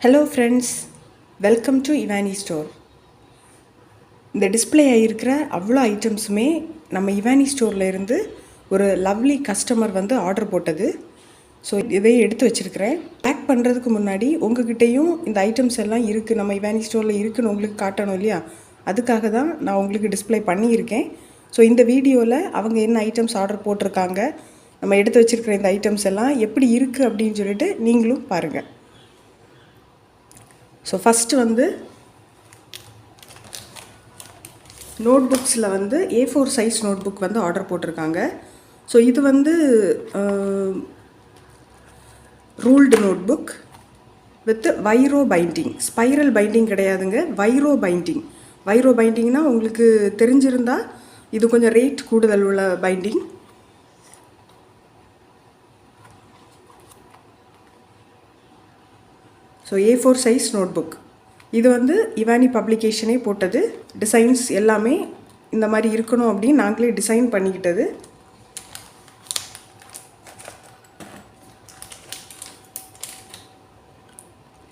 Hello friends, welcome to Ivani store. இந்த display ஆகியிருக்கிற அவ்வளோ ஐட்டம்ஸுமே நம்ம இவானி ஸ்டோரில் இருந்து ஒரு லவ்லி கஸ்டமர் வந்து ஆர்டர் போட்டது. ஸோ இதை எடுத்து வச்சுருக்கிறேன். பேக் பண்ணுறதுக்கு முன்னாடி உங்ககிட்டையும் இந்த ஐட்டம்ஸ் எல்லாம் இருக்குது, நம்ம இவானி ஸ்டோரில் இருக்குதுன்னு உங்களுக்கு காட்டணும் இல்லையா? அதுக்காக தான் நான் உங்களுக்கு டிஸ்பிளே பண்ணியிருக்கேன். ஸோ இந்த வீடியோவில் அவங்க என்ன ஐட்டம்ஸ் ஆர்டர் போட்டிருக்காங்க, நம்ம எடுத்து வச்சுருக்கிற இந்த ஐட்டம்ஸ் எல்லாம் எப்படி இருக்குது அப்படின்னு சொல்லிட்டு நீங்களும் பாருங்கள். ஸோ ஃபஸ்ட்டு வந்து நோட் புக்ஸில் வந்து A4 சைஸ் நோட் புக் வந்து ஆர்டர் போட்டிருக்காங்க. ஸோ இது வந்து ruled note book with wiro binding. Spiral binding கிடையாதுங்க, வைரோ பைண்டிங். வைரோ பைண்டிங்னால் உங்களுக்கு தெரிஞ்சிருந்தால் இது கொஞ்சம் ரேட் கூடுதல் உள்ள binding. So A4 size note book. இது வந்து இவானி பப்ளிகேஷனே போட்டது. டிசைன்ஸ் எல்லாமே இந்த மாதிரி இருக்கணும் அப்படின்னு நாங்களே டிசைன் பண்ணிக்கிட்டது.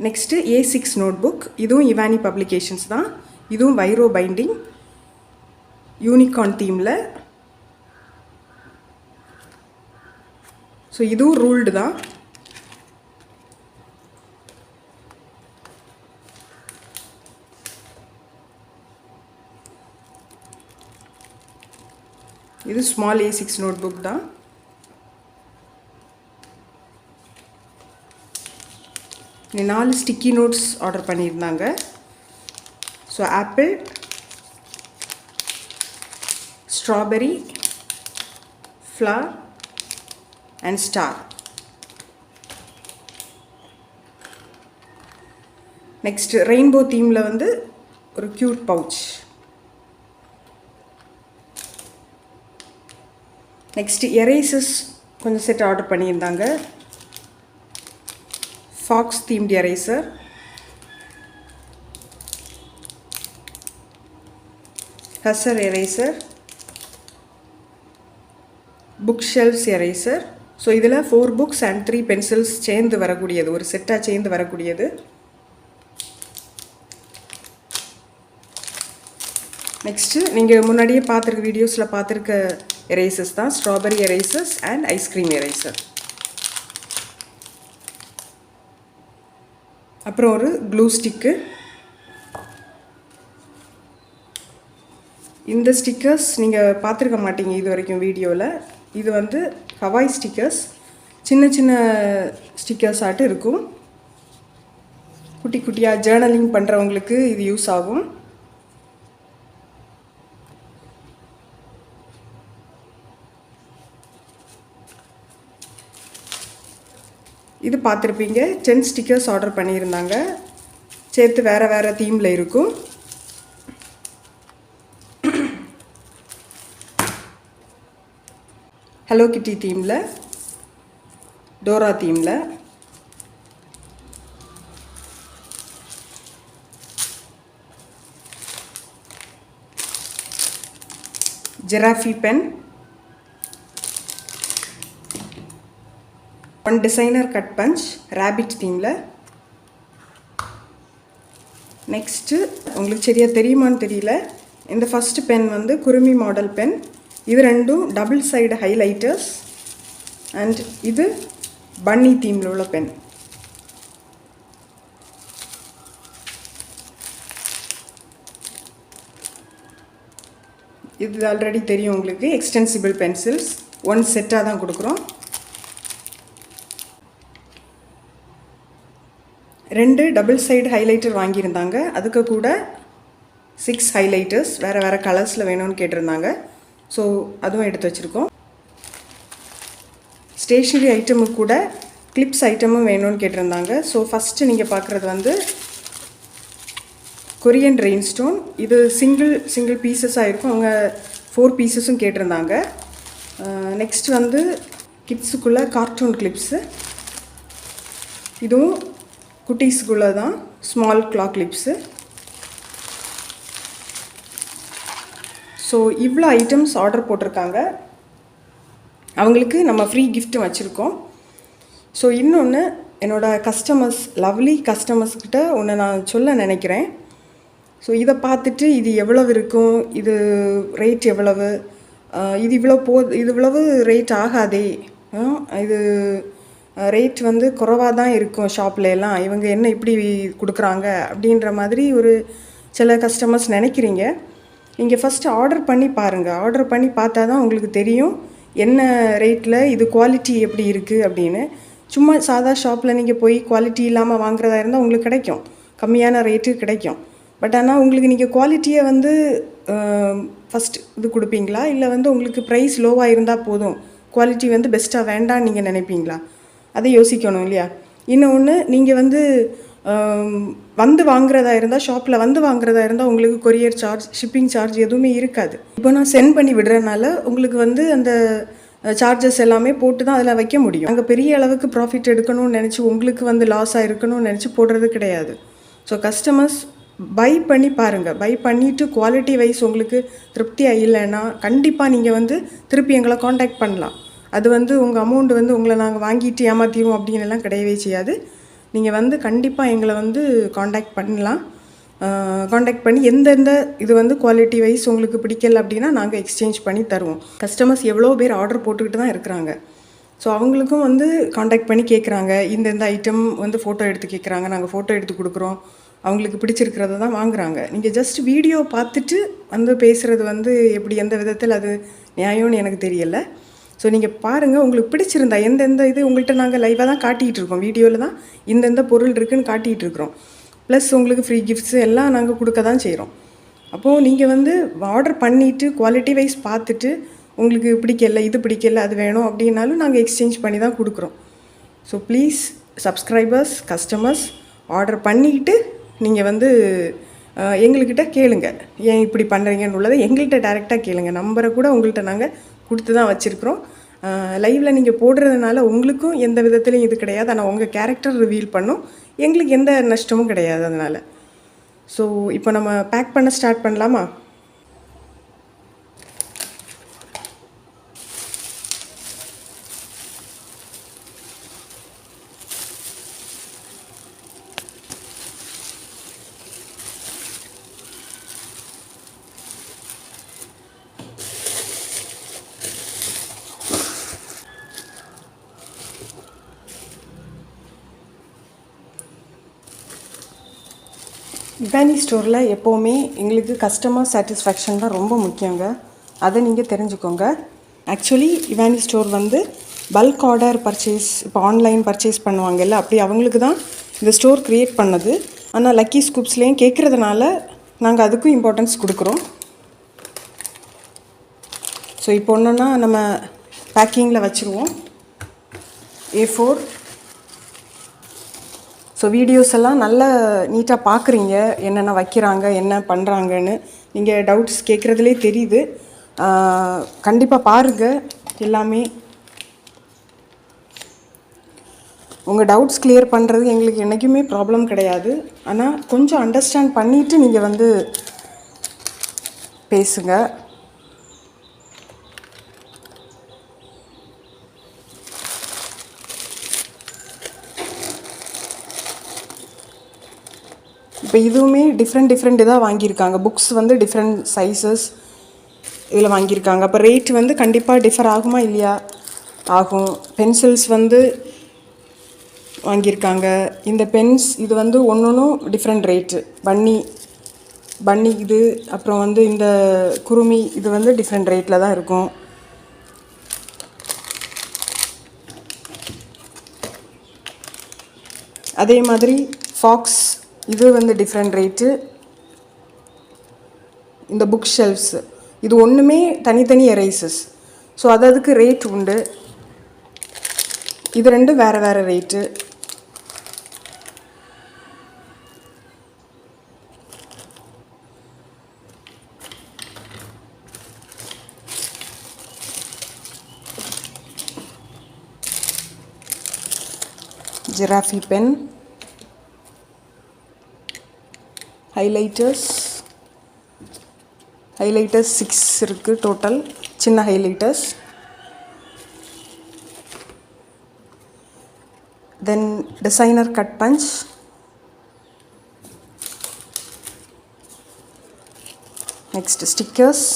Next A6 note book. இதுவும் இவானி பப்ளிகேஷன்ஸ் தான். இதுவும் வைரோ பைண்டிங், யூனிகார்ன் தீமில். ஸோ இதுவும் ரூல்டு தான். இது ஸ்மால் A6 நோட் புக் தான். நீ 4 ஸ்டிக்கி நோட்ஸ் ஆர்டர் பண்ணியிருந்தாங்க. So apple, strawberry, flower and star. Next rainbow தீமில் வந்து ஒரு க்யூட் பவுச். நெக்ஸ்ட்டு எரேசஸ் கொஞ்சம் செட் ஆர்டர் பண்ணியிருந்தாங்க. ஃபாக்ஸ் தீம்டு எரேசர், ஹசர் eraser, book shelfs eraser. So இதில் 4 புக்ஸ் அண்ட் 3 பென்சில்ஸ் சேர்ந்து வரக்கூடியது, ஒரு செட்டாக சேர்ந்து வரக்கூடியது. நெக்ஸ்ட்டு நீங்கள் முன்னாடியே பார்த்துருக்க வீடியோஸில் பார்த்துருக்க எரேசர்ஸ் தான். Strawberry erasers and ice cream eraser. அப்புறம் ஒரு க்ளூ ஸ்டிக்கு. இந்த ஸ்டிக்கர்ஸ் நீங்கள் பார்த்துருக்க மாட்டீங்க இது வரைக்கும் வீடியோவில். இது வந்து ஹவாய் ஸ்டிக்கர்ஸ். சின்ன சின்ன ஸ்டிக்கர்ஸ் ஆட்டு இருக்கும். குட்டி குட்டியாக ஜேர்னலிங் பண்ணுறவங்களுக்கு இது யூஸ் ஆகும். இது பார்த்துருப்பீங்க, 10 ஸ்டிக்கர்ஸ் ஆர்டர் பண்ணியிருந்தாங்க. சேர்த்து வேறு வேறு தீமில் இருக்கும். ஹலோ கிட்டி தீமில், டோரா தீமில், giraffe pen, one designer cut punch rabbit தீமில். நெக்ஸ்ட்டு உங்களுக்கு சரியாக தெரியுமான்னு தெரியல, இந்த ஃபஸ்ட்டு பென் வந்து குருமி மாடல் பென். இது ரெண்டும் டபுள் சைடு ஹைலைட்டர்ஸ். அண்ட் இது பன்னி தீமில் உள்ள பென். இது ஆல்ரெடி தெரியும் உங்களுக்கு, எக்ஸ்டென்சிபிள் பென்சில்ஸ் 1 செட்டாக தான் கொடுக்குறோம். 2 டபுள் சைடு ஹைலைட்டர் வாங்கியிருந்தாங்க. அதுக்கு கூட 6 ஹைலைட்டர்ஸ் வேறு வேறு கலர்ஸில் வேணும்னு கேட்டிருந்தாங்க. ஸோ அதுவும் எடுத்து வச்சுருக்கோம். ஸ்டேஷ்னரி ஐட்டமுக்கு கூட கிளிப்ஸ் ஐட்டமும் வேணும்னு கேட்டிருந்தாங்க. ஸோ ஃபஸ்ட்டு நீங்கள் பார்க்குறது வந்து கொரியன் ரெயின்ஸ்டோன். இது சிங்கிள் பீசஸாக இருக்கும். அவங்க 4 பீசஸும் கேட்டிருந்தாங்க. நெக்ஸ்ட் வந்து கிட்ஸுக்குள்ளே கார்ட்டூன் கிளிப்ஸு. இதுவும் குட்டீஸுக்குள்ளே தான், ஸ்மால் கிளாக் கிளிப்ஸு. ஸோ இவ்வளோ ஐட்டம்ஸ் ஆர்டர் போட்டிருக்காங்க. அவங்களுக்கு நம்ம ஃப்ரீ கிஃப்ட்டும் வச்சுருக்கோம். ஸோ இன்னொன்று, என்னோடய கஸ்டமர்ஸ், லவ்லி கஸ்டமர்ஸ்கிட்ட ஒன்று நான் சொல்ல நினைக்கிறேன். ஸோ இதை பார்த்துட்டு இது எவ்வளவு இருக்கும், இது ரேட் எவ்வளவு, இது இவ்வளவு ரேட் ஆகாதே, இது ரேட் வந்து குறைவாக தான் இருக்கும் ஷாப்பில் எல்லாம், இவங்க என்ன இப்படி கொடுக்குறாங்க அப்படின்ற மாதிரி ஒரு சில கஸ்டமர்ஸ் நினைக்கிறீங்க. நீங்கள் ஃபஸ்ட்டு ஆர்டர் பண்ணி பாருங்கள். ஆர்டர் பண்ணி பார்த்தா தான் உங்களுக்கு தெரியும் என்ன ரேட்டில் இது குவாலிட்டி எப்படி இருக்குது அப்படின்னு. சும்மா சாதா ஷாப்பில் நீங்கள் போய் குவாலிட்டி இல்லாமல் வாங்குறதா இருந்தால் உங்களுக்கு கிடைக்கும், கம்மியான ரேட்டு கிடைக்கும். பட் ஆனால் உங்களுக்கு நீங்கள் குவாலிட்டியை வந்து ஃபஸ்ட் இது கொடுப்பீங்களா, இல்லை வந்து உங்களுக்கு ப்ரைஸ் லோவாக இருந்தால் போதும், குவாலிட்டி வந்து பெஸ்ட்டாக வேண்டான்னு நீங்கள் நினைப்பீங்களா? அதை யோசிக்கணும் இல்லையா? இன்னொன்று, நீங்கள் வந்து வந்து வாங்குறதா இருந்தால், ஷாப்பில் வந்து வாங்குறதா இருந்தால் உங்களுக்கு கொரியர் சார்ஜ், ஷிப்பிங் சார்ஜ் எதுவுமே இருக்காது. இப்போ நான் சென்ட் பண்ணி விடுறதுனால உங்களுக்கு வந்து அந்த சார்ஜஸ் எல்லாமே போட்டு தான் அதில் வைக்க முடியும். அங்கே பெரிய அளவுக்கு ப்ராஃபிட் எடுக்கணும்னு நினச்சி உங்களுக்கு வந்து லாஸாக இருக்கணும்னு நினச்சி போடுறது கிடையாது. ஸோ கஸ்டமர்ஸ் பை பண்ணி பாருங்கள். பை பண்ணிவிட்டு குவாலிட்டி வைஸ் உங்களுக்கு திருப்தியாக இல்லைன்னா கண்டிப்பாக நீங்கள் வந்து திருப்பி எங்களை காண்டாக்ட் பண்ணலாம். அது வந்து உங்கள் அமௌண்ட் வந்து உங்களை நாங்கள் வாங்கிட்டு ஏமாற்றிடுவோம் அப்படின்னுலாம் கிடையவே செய்யாது. நீங்கள் வந்து கண்டிப்பாக எங்களை வந்து காண்டாக்ட் பண்ணலாம். காண்டாக்ட் பண்ணி எந்தெந்த இது வந்து குவாலிட்டி வைஸ் உங்களுக்கு பிடிக்கல அப்படின்னா நாங்கள் எக்ஸ்சேஞ்ச் பண்ணி தருவோம். கஸ்டமர்ஸ் எவ்வளோ பேர் ஆர்டர் போட்டுக்கிட்டு தான் இருக்கிறாங்க. ஸோ அவங்களுக்கும் வந்து காண்டாக்ட் பண்ணி கேட்குறாங்க, இந்த ஐட்டம் வந்து ஃபோட்டோ எடுத்து கேட்குறாங்க, நாங்கள் ஃபோட்டோ எடுத்து கொடுக்குறோம், அவங்களுக்கு பிடிச்சிருக்கிறத தான் வாங்குகிறாங்க. நீங்கள் ஜஸ்ட் வீடியோ பார்த்துட்டு வந்து பேசுகிறது வந்து எப்படி, எந்த விதத்தில் அது நியாயம்னு எனக்கு தெரியலை. ஸோ நீங்கள் பாருங்கள், உங்களுக்கு பிடிச்சிருந்தா எந்தெந்த இது உங்கள்கிட்ட நாங்கள் லைவாக தான் காட்டிகிட்டு இருக்கோம், வீடியோவில் தான் இந்தெந்த பொருள் இருக்குதுன்னு காட்டிகிட்டு இருக்கிறோம். ப்ளஸ் உங்களுக்கு ஃப்ரீ கிஃப்ட்ஸு எல்லாம் நாங்கள் கொடுக்க தான் செய்கிறோம். அப்போது நீங்கள் வந்து ஆர்டர் பண்ணிவிட்டு குவாலிட்டி வைஸ் பார்த்துட்டு உங்களுக்கு பிடிக்கல, இது பிடிக்கல, அது வேணும் அப்படின்னாலும் நாங்கள் எக்ஸ்சேஞ்ச் பண்ணி தான் கொடுக்குறோம். So please subscribers, customers, order பண்ணிக்கிட்டு நீங்கள் வந்து எங்கள்கிட்ட கேளுங்க, ஏன் இப்படி பண்ணுறீங்கன்னு உள்ளதை எங்கள்கிட்ட டைரெக்டாக கேளுங்க. நம்பரை கூட உங்கள்கிட்ட நாங்கள் கொடுத்து தான் வச்சுருக்குறோம். லைவில் நீங்கள் போடுறதுனால உங்களுக்கும் எந்த விதத்துலையும் இது கிடையாது. ஆனால் உங்கள் கேரக்டர் ரிவீல் பண்ணும், எங்களுக்கு எந்த நஷ்டமும் கிடையாது அதனால். ஸோ இப்போ நம்ம பேக் பண்ண ஸ்டார்ட் பண்ணலாமா? இவானி ஸ்டோரில் எப்போவுமே எங்களுக்கு கஸ்டமர் சாட்டிஸ்ஃபேக்ஷன் தான் ரொம்ப முக்கியங்க. அதை நீங்கள் தெரிஞ்சுக்கோங்க. ஆக்சுவலி இவானி ஸ்டோர் வந்து பல்க் ஆர்டர் பர்ச்சேஸ், இப்போ ஆன்லைன் பர்ச்சேஸ் பண்ணுவாங்கல்ல, அப்படி அவங்களுக்கு தான் இந்த ஸ்டோர் க்ரியேட் பண்ணது. ஆனால் லக்கி ஸ்கூப்ஸ்லேயும் கேட்குறதுனால நாங்கள் அதுக்கும் இம்பார்ட்டன்ஸ் கொடுக்குறோம். ஸோ இப்போ ஒன்றுன்னா நம்ம பேக்கிங்கில் வச்சுருவோம். A4. ஸோ வீடியோஸ் எல்லாம் நல்லா நீட்டாக பார்க்குறீங்க, என்னென்ன வைக்கிறாங்க, என்ன பண்ணுறாங்கன்னு. நீங்கள் டவுட்ஸ் கேட்குறதுலே தெரியுது. கண்டிப்பாக பாருங்கள் எல்லாமே. உங்கள் டவுட்ஸ் கிளியர் பண்ணுறது எங்களுக்கு என்றைக்குமே ப்ராப்ளம் கிடையாது. ஆனால் கொஞ்சம் அண்டர்ஸ்டாண்ட் பண்ணிவிட்டு நீங்கள் வந்து பேசுங்க. இப்போ இதுவுமே டிஃப்ரெண்ட் இதாக வாங்கியிருக்காங்க. புக்ஸ் வந்து டிஃப்ரெண்ட் சைஸஸ் இதில் வாங்கியிருக்காங்க. அப்போ ரேட் வந்து கண்டிப்பாக டிஃபர் ஆகுமா இல்லையா? ஆகும். பென்சில்ஸ் வந்து வாங்கியிருக்காங்க. இந்த பென்ஸ் இது வந்து ஒன்றும் டிஃப்ரெண்ட் ரேட்டு. பன்னி இது, அப்புறம் வந்து இந்த குருமி இது வந்து டிஃப்ரெண்ட் ரேட்டில் தான் இருக்கும். அதே மாதிரி ஃபாக்ஸ் இது வந்து டிஃப்ரெண்ட் ரேட்டு. இந்த புக் ஷெல்ஃப்ஸ் இது ஒன்றுமே தனித்தனி எரேசஸ். ஸோ அதுக்கு ரேட் உண்டு. இது ரெண்டும் வேறு வேறு ரேட்டு. ஜிராஃபி பென், ஹைலைட்டர்ஸ் 6 இருக்குது டோட்டல், சின்ன highlighters. Then designer cut punch, next stickers,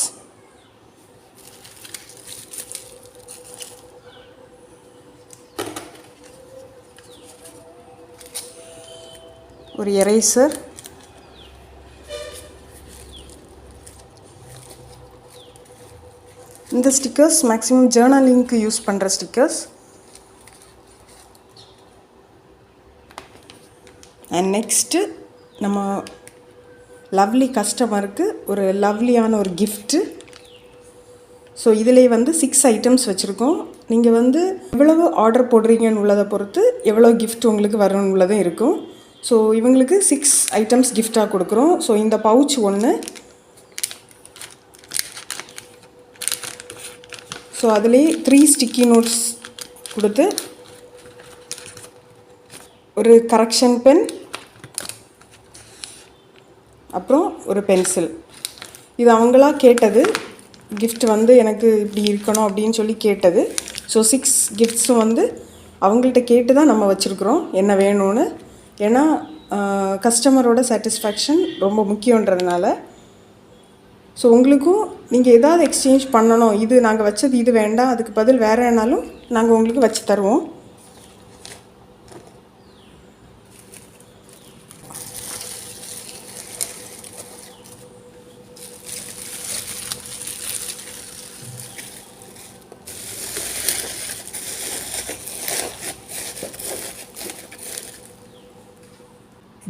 ஒரு எரேசர், இந்த ஸ்டிக்கர்ஸ் மேக்ஸிமம் ஜேர்னலிங்க்கு யூஸ் பண்ணுற ஸ்டிக்கர்ஸ். அண்ட் நெக்ஸ்ட்டு நம்ம லவ்லி கஸ்டமருக்கு ஒரு லவ்லியான ஒரு கிஃப்ட்டு. ஸோ இதிலே வந்து 6 ஐட்டம்ஸ் வச்சுருக்கோம். நீங்கள் வந்து எவ்வளவு ஆர்டர் போடுறீங்கன்னு உள்ளதை பொறுத்து எவ்வளோ கிஃப்ட் உங்களுக்கு வரணும் உள்ளதும் இருக்கும். ஸோ இவங்களுக்கு 6 ஐட்டம்ஸ் கிஃப்டாக கொடுக்குறோம். ஸோ இந்த பவுச் ஒன்று, ஸோ அதுலேயே 3 ஸ்டிக்கி நோட்ஸ் கொடுத்து ஒரு கரெக்ஷன் பென், அப்புறம் ஒரு பென்சில். இது அவங்களா கேட்டது கிஃப்ட் வந்து எனக்கு இப்படி இருக்கணும் அப்படின்னு சொல்லி கேட்டது. ஸோ 6 கிஃப்ட்ஸும் வந்து அவங்கள்ட்ட கேட்டு தான் நம்ம வச்சுருக்குறோம் என்ன வேணும்னு. ஏன்னா கஸ்டமரோட சாட்டிஸ்ஃபேக்ஷன் ரொம்ப முக்கியன்றதுனால. ஸோ உங்களுக்கும் நீங்கள் எதாவது எக்ஸ்சேஞ்ச் பண்ணணும், இது நாங்கள் வச்சது இது வேண்டாம், அதுக்கு பதில் வேறு என்னாலும் நாங்கள் உங்களுக்கு வச்சு தருவோம்.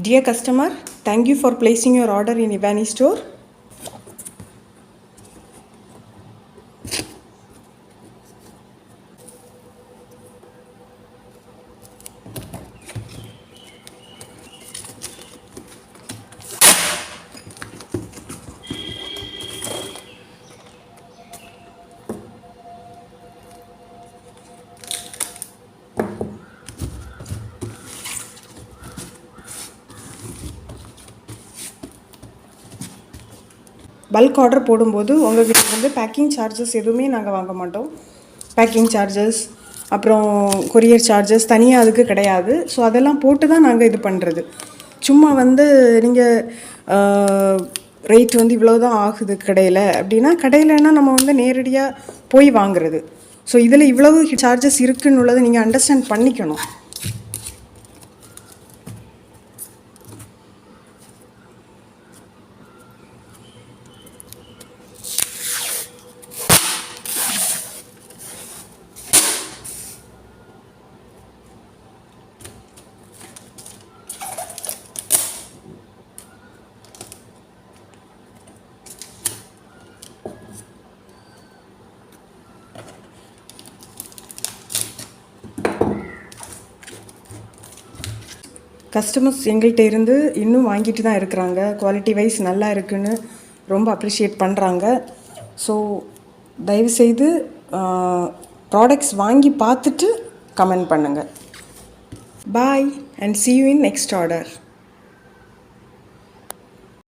Dear customer, thank you for placing your order in Ivani store. Bulk order போடும்போது உங்கள்கிட்ட வந்து பேக்கிங் சார்ஜஸ் எதுவுமே நாங்கள் வாங்க மாட்டோம். பேக்கிங் சார்ஜஸ் அப்புறம் கொரியர் சார்ஜஸ் தனியாக அதுக்கு கிடையாது. ஸோ அதெல்லாம் போட்டு தான் நாங்கள் இது பண்ணுறது. சும்மா வந்து நீங்கள் ரேட் வந்து இவ்வளோ தான் ஆகுது கடையில் அப்படின்னா, கடையிலன்னா நம்ம வந்து நேரடியாக போய் வாங்குறது. ஸோ இதில் இவ்வளவு சார்ஜஸ் இருக்குன்னு உள்ளதை நீங்கள் அண்டர்ஸ்டாண்ட் பண்ணிக்கணும். கஸ்டமர்ஸ் எங்கள்கிட்ட இருந்து இன்னும் வாங்கிட்டு தான் இருக்கிறாங்க. குவாலிட்டி வைஸ் நல்லா இருக்குன்னு ரொம்ப அப்ரிஷியேட் பண்ணுறாங்க. ஸோ தயவுசெய்து ப்ராடக்ட்ஸ் வாங்கி பார்த்துட்டு கமெண்ட் பண்ணுங்கள். பாய் and see you in next order.